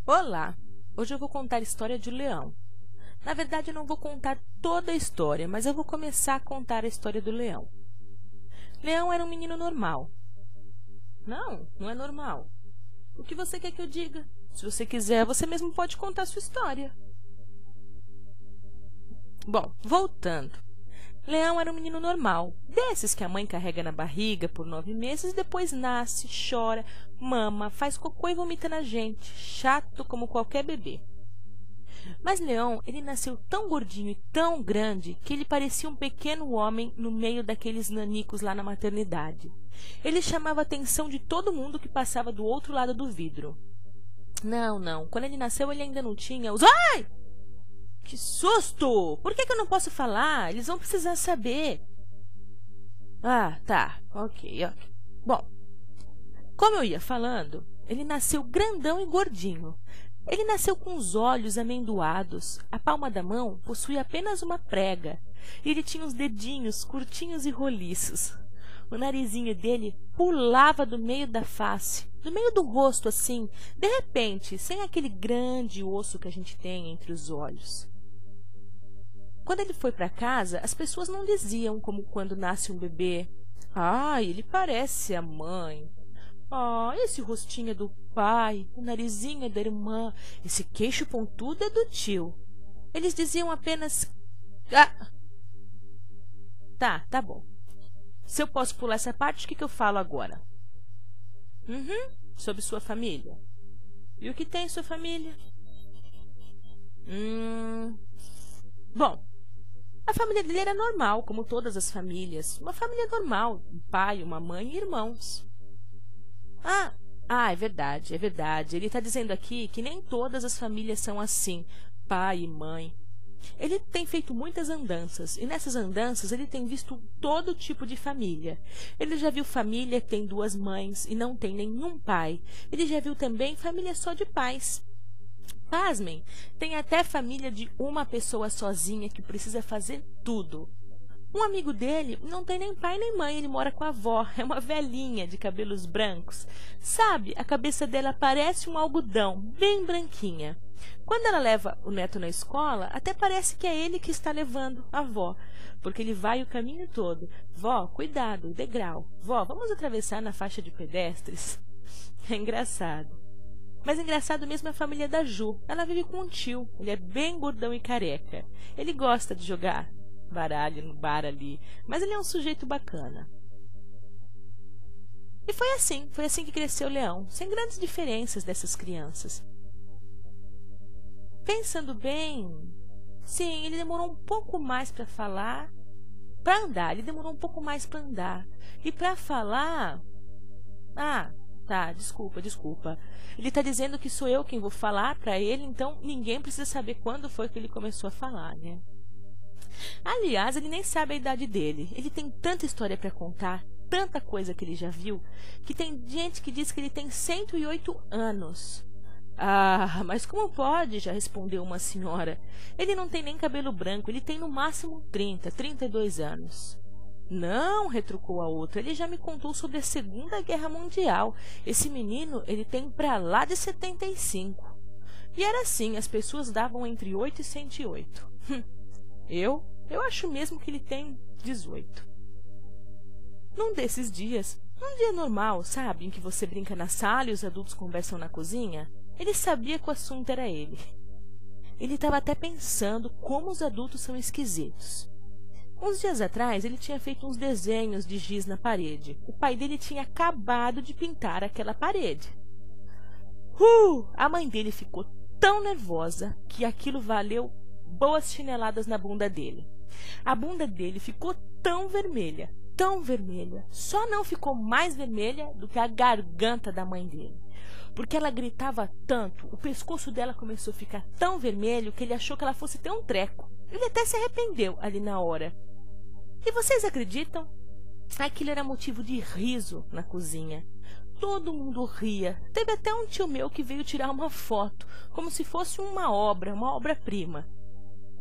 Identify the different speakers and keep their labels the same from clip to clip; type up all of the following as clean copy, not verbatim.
Speaker 1: Olá! Hoje eu vou contar a história de um leão. Na verdade, eu não vou contar toda a história, mas eu vou começar a contar a história do leão. Leão era um menino normal. Não, não é normal. O que você quer que eu diga? Se você quiser, você mesmo pode contar a sua história. Bom, voltando. Leão era um menino normal, desses que a mãe carrega na barriga por 9 meses e depois nasce, chora, mama, faz cocô e vomita na gente, chato como qualquer bebê. Mas Leão, ele nasceu tão gordinho e tão grande que ele parecia um pequeno homem no meio daqueles nanicos lá na maternidade. Ele chamava a atenção de todo mundo que passava do outro lado do vidro. Não, quando ele nasceu ele ainda não tinha os... Ai! Que susto! Por que eu não posso falar? Eles vão precisar saber. Ah, tá. Ok. Bom, como eu ia falando, ele nasceu grandão e gordinho. Ele nasceu com os olhos amendoados, a palma da mão possuía apenas uma prega, e ele tinha os dedinhos curtinhos e roliços. O narizinho dele pulava do meio da face, do meio do rosto, assim, de repente, sem aquele grande osso que a gente tem entre os olhos. Quando ele foi para casa, as pessoas não diziam como quando nasce um bebê: "Ah, ele parece a mãe. Ah, esse rostinho é do pai, o narizinho é da irmã, esse queixo pontudo é do tio." Eles diziam apenas: "Ah, tá bom. Se eu posso pular essa parte, o que eu falo agora?" Sobre sua família. E o que tem sua família? Bom, a família dele era normal, como todas as famílias. Uma família normal, um pai, uma mãe e irmãos. É verdade. Ele está dizendo aqui que nem todas as famílias são assim, pai e mãe. Ele tem feito muitas andanças, e nessas andanças ele tem visto todo tipo de família. Ele já viu família que tem 2 mães e não tem nenhum pai. Ele já viu também família só de pais. Pasmem, tem até família de uma pessoa sozinha que precisa fazer tudo. Um amigo dele não tem nem pai nem mãe, ele mora com a avó, é uma velhinha de cabelos brancos. Sabe, a cabeça dela parece um algodão, bem branquinha. Quando ela leva o neto na escola, até parece que é ele que está levando a avó, porque ele vai o caminho todo. "Vó, cuidado, o degrau. Vó, vamos atravessar na faixa de pedestres." É engraçado. Mas engraçado mesmo é a família da Ju. Ela vive com um tio. Ele é bem gordão e careca. Ele gosta de jogar baralho no bar ali, mas ele é um sujeito bacana. E foi assim que cresceu o Leão, sem grandes diferenças dessas crianças. Pensando bem, sim, ele demorou um pouco mais para falar, para andar, ele demorou um pouco mais para andar. E para falar... Tá, desculpa. Ele está dizendo que sou eu quem vou falar para ele, então ninguém precisa saber quando foi que ele começou a falar, né? Aliás, ele nem sabe a idade dele. Ele tem tanta história para contar, tanta coisa que ele já viu, que tem gente que diz que ele tem 108 anos. "Ah, mas como pode?" já respondeu uma senhora. "Ele não tem nem cabelo branco, ele tem no máximo 32 anos. "Não", retrucou a outra, "ele já me contou sobre a Segunda Guerra Mundial. Esse menino, ele tem pra lá de 75. E era assim, as pessoas davam entre 8 e 108. Eu acho mesmo que ele tem 18. Num desses dias, um dia normal, sabe, em que você brinca na sala e os adultos conversam na cozinha, ele sabia que o assunto era ele. Ele estava até pensando como os adultos são esquisitos. Uns dias atrás, ele tinha feito uns desenhos de giz na parede. O pai dele tinha acabado de pintar aquela parede. A mãe dele ficou tão nervosa que aquilo valeu boas chineladas na bunda dele. A bunda dele ficou tão vermelha, só não ficou mais vermelha do que a garganta da mãe dele. Porque ela gritava tanto, o pescoço dela começou a ficar tão vermelho que ele achou que ela fosse ter um treco. Ele até se arrependeu ali na hora. E vocês acreditam? Aquilo era motivo de riso na cozinha. Todo mundo ria. Teve até um tio meu que veio tirar uma foto, como se fosse uma obra-prima.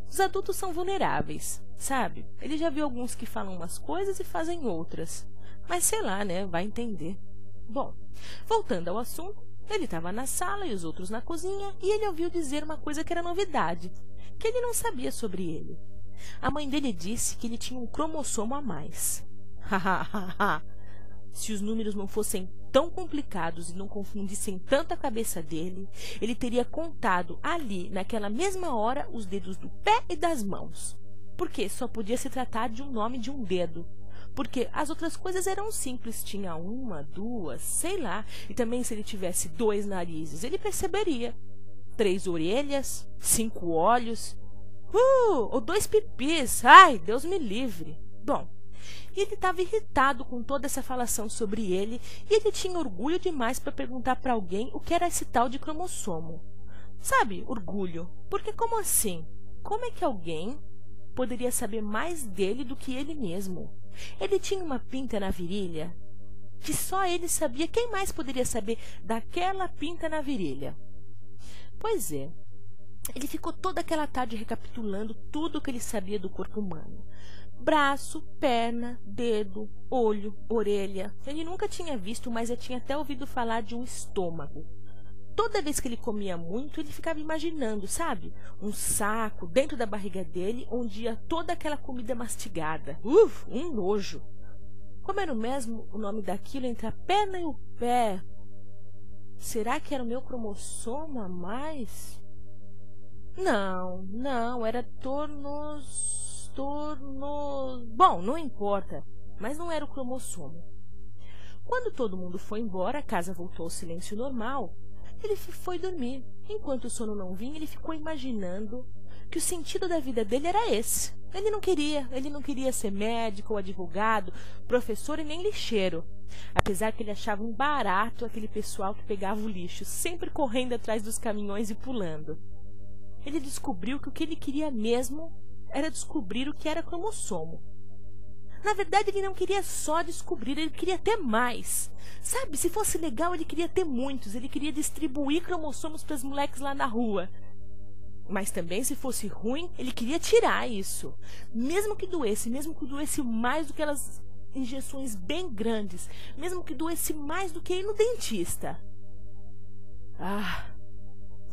Speaker 1: Os adultos são vulneráveis, sabe? Ele já viu alguns que falam umas coisas e fazem outras. Mas sei lá, né? Vai entender. Bom, voltando ao assunto, Ele estava na sala e os outros na cozinha, e ele ouviu dizer uma coisa que era novidade, que ele não sabia sobre ele. A mãe dele disse que ele tinha um cromossomo a mais. Se os números não fossem tão complicados e não confundissem tanto a cabeça dele, ele teria contado ali, naquela mesma hora, os dedos do pé e das mãos. Porque só podia se tratar de um nome de um dedo. Porque as outras coisas eram simples, tinha uma, duas, sei lá. E também se ele tivesse 2 narizes, ele perceberia. 3 orelhas, 5 olhos, ou 2 pipis, ai, Deus me livre. Bom, ele estava irritado com toda essa falação sobre ele, e ele tinha orgulho demais para perguntar para alguém o que era esse tal de cromossomo. Sabe, orgulho, porque como assim? Como é que alguém poderia saber mais dele do que ele mesmo? Ele tinha uma pinta na virilha que só ele sabia. Quem mais poderia saber daquela pinta na virilha? Pois é, ele ficou toda aquela tarde recapitulando tudo o que ele sabia do corpo humano. Braço, perna, dedo, olho, orelha. Ele nunca tinha visto, mas já tinha até ouvido falar de um estômago. Toda vez que ele comia muito, ele ficava imaginando, sabe? Um saco dentro da barriga dele, onde ia toda aquela comida mastigada. Um nojo! Como era o mesmo o nome daquilo entre a perna e o pé? Será que era o meu cromossomo a mais? Não, era Bom, não importa, mas não era o cromossomo. Quando todo mundo foi embora, a casa voltou ao silêncio normal. Ele foi dormir. Enquanto o sono não vinha, ele ficou imaginando que o sentido da vida dele era esse. Ele não queria ser médico ou advogado, professor e nem lixeiro. Apesar que ele achava um barato aquele pessoal que pegava o lixo, sempre correndo atrás dos caminhões e pulando. Ele descobriu que o que ele queria mesmo era descobrir o que era cromossomo. Na verdade, ele não queria só descobrir, ele queria ter mais. Sabe, se fosse legal, ele queria ter muitos. Ele queria distribuir cromossomos para os moleques lá na rua. Mas também, se fosse ruim, ele queria tirar isso. Mesmo que doesse mais do que aquelas injeções bem grandes. Mesmo que doesse mais do que ir no dentista.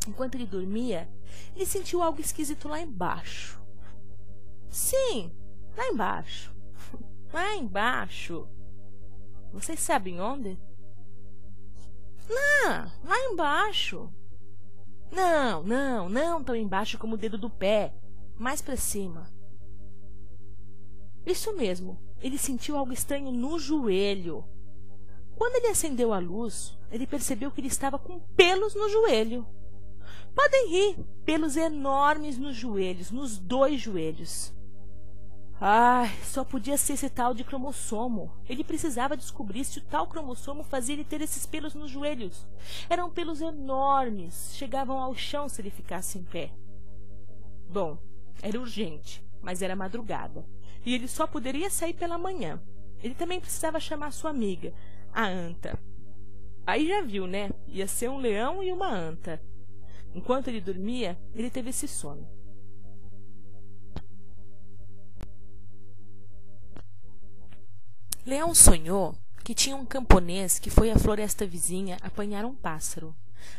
Speaker 1: Enquanto ele dormia, ele sentiu algo esquisito lá embaixo. Sim, lá embaixo. Lá embaixo. Vocês sabem onde? Lá embaixo. Não tão embaixo como o dedo do pé. Mais para cima. Isso mesmo. Ele sentiu algo estranho no joelho. Quando ele acendeu a luz, ele percebeu que ele estava com pelos no joelho. Podem rir. Pelos enormes nos joelhos, nos 2 joelhos. Só podia ser esse tal de cromossomo. Ele precisava descobrir se o tal cromossomo fazia ele ter esses pelos nos joelhos. Eram pelos enormes, chegavam ao chão se ele ficasse em pé. Bom, era urgente, mas era madrugada, e ele só poderia sair pela manhã. Ele também precisava chamar sua amiga, a anta. Aí já viu, né? Ia ser um leão e uma anta. Enquanto ele dormia, ele teve esse sono. Leão sonhou que tinha um camponês que foi à floresta vizinha apanhar um pássaro,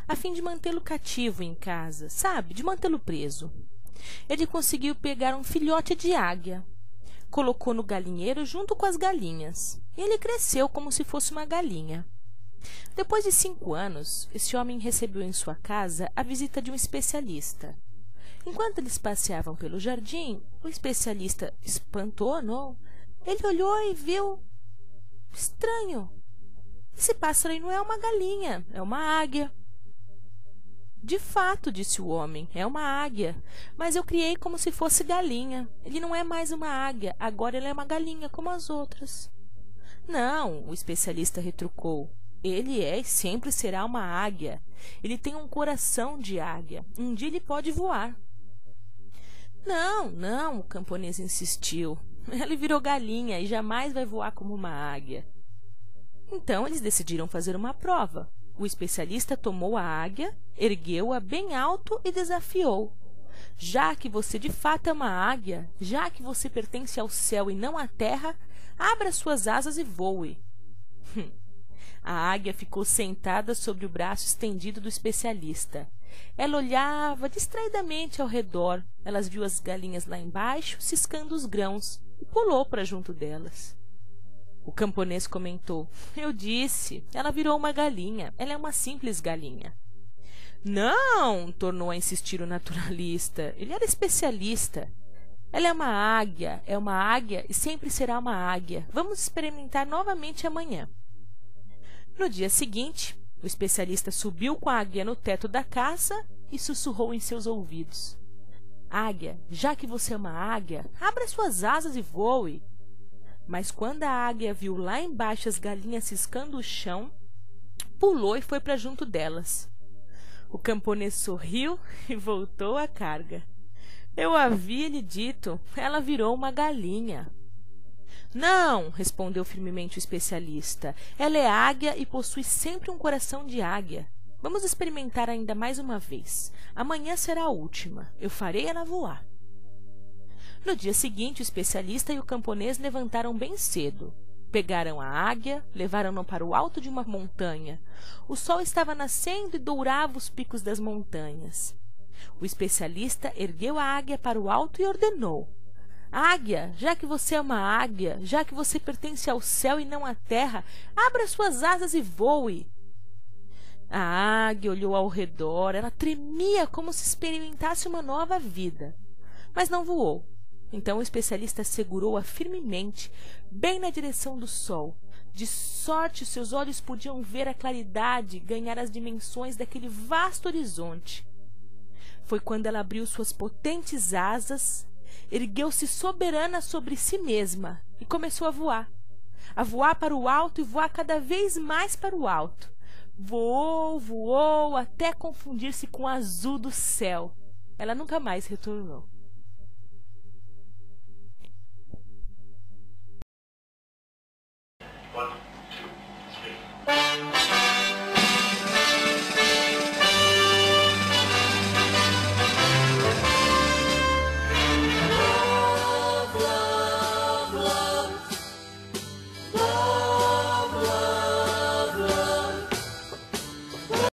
Speaker 1: a fim de mantê-lo cativo em casa, sabe, de mantê-lo preso. Ele conseguiu pegar um filhote de águia, colocou no galinheiro junto com as galinhas, e ele cresceu como se fosse uma galinha. Depois de 5 anos, esse homem recebeu em sua casa a visita de um especialista. Enquanto eles passeavam pelo jardim, o especialista espantou, não? Ele olhou e viu... Estranho. Esse pássaro aí não é uma galinha, é uma águia. De fato, disse o homem, é uma águia, mas eu criei como se fosse galinha. Ele não é mais uma águia, agora ele é uma galinha como as outras. Não, o especialista retrucou. Ele é e sempre será uma águia. Ele tem um coração de águia. Um dia ele pode voar. Não, o camponês insistiu. Ele virou galinha e jamais vai voar como uma águia. Então eles decidiram fazer uma prova. O especialista tomou a águia, ergueu-a bem alto e desafiou. Já que você de fato é uma águia, já que você pertence ao céu e não à terra, abra suas asas e voe. A águia ficou sentada sobre o braço estendido do especialista. Ela olhava distraidamente ao redor. Elas viu as galinhas lá embaixo, ciscando os grãos, e pulou para junto delas. O camponês comentou: eu disse, ela virou uma galinha. Ela é uma simples galinha. Não, tornou a insistir o naturalista. Ele era especialista. Ela é uma águia e sempre será uma águia. Vamos experimentar novamente amanhã. No dia seguinte, o especialista subiu com a águia no teto da casa e sussurrou em seus ouvidos: águia, já que você é uma águia, abra suas asas e voe. Mas quando a águia viu lá embaixo as galinhas ciscando o chão, pulou e foi para junto delas. O camponês sorriu e voltou à carga. Eu havia lhe dito, ela virou uma galinha. Não, respondeu firmemente o especialista. Ela é águia e possui sempre um coração de águia. Vamos experimentar ainda mais uma vez. Amanhã será a última. Eu farei ela voar. No dia seguinte, o especialista e o camponês levantaram bem cedo. Pegaram a águia, levaram-na para o alto de uma montanha. O sol estava nascendo e dourava os picos das montanhas. O especialista ergueu a águia para o alto e ordenou: águia, já que você é uma águia, já que você pertence ao céu e não à terra, abra suas asas e voe. A águia olhou ao redor, ela tremia como se experimentasse uma nova vida, mas não voou. Então o especialista segurou-a firmemente, bem na direção do sol. De sorte seus olhos podiam ver a claridade, ganhar as dimensões daquele vasto horizonte. Foi quando ela abriu suas potentes asas, ergueu-se soberana sobre si mesma e começou a voar para o alto e voar cada vez mais para o alto. Voou, voou, até confundir-se com o azul do céu. Ela nunca mais retornou.